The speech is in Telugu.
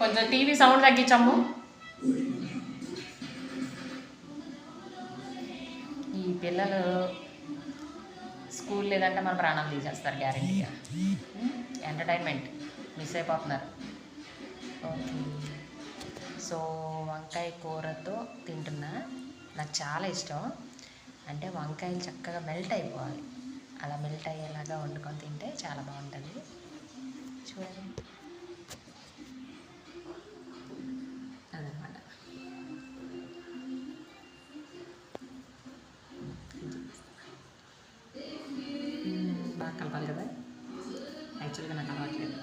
కొంచెం టీవీ సౌండ్ తగ్గించమ్ము. ఈ పిల్లలు స్కూల్ లేదంటే మన ప్రాణం తీసేస్తారు గ్యారెంటీగా. ఎంటర్టైన్మెంట్ మిస్ అయిపోతున్నారు. ఓకే, సో వంకాయ కూరతో తింటున్నా. నాకు చాలా ఇష్టం. అంటే వంకాయలు చక్కగా మెల్ట్ అయిపోవాలి. అలా మెల్ట్ అయ్యేలాగా వండుకొని తింటే చాలా బాగుంటుంది. చూడండి, అదనమాట. బాగా కలపాలి కదా, యాక్చువల్గా నాకు అలవాట్లేదు.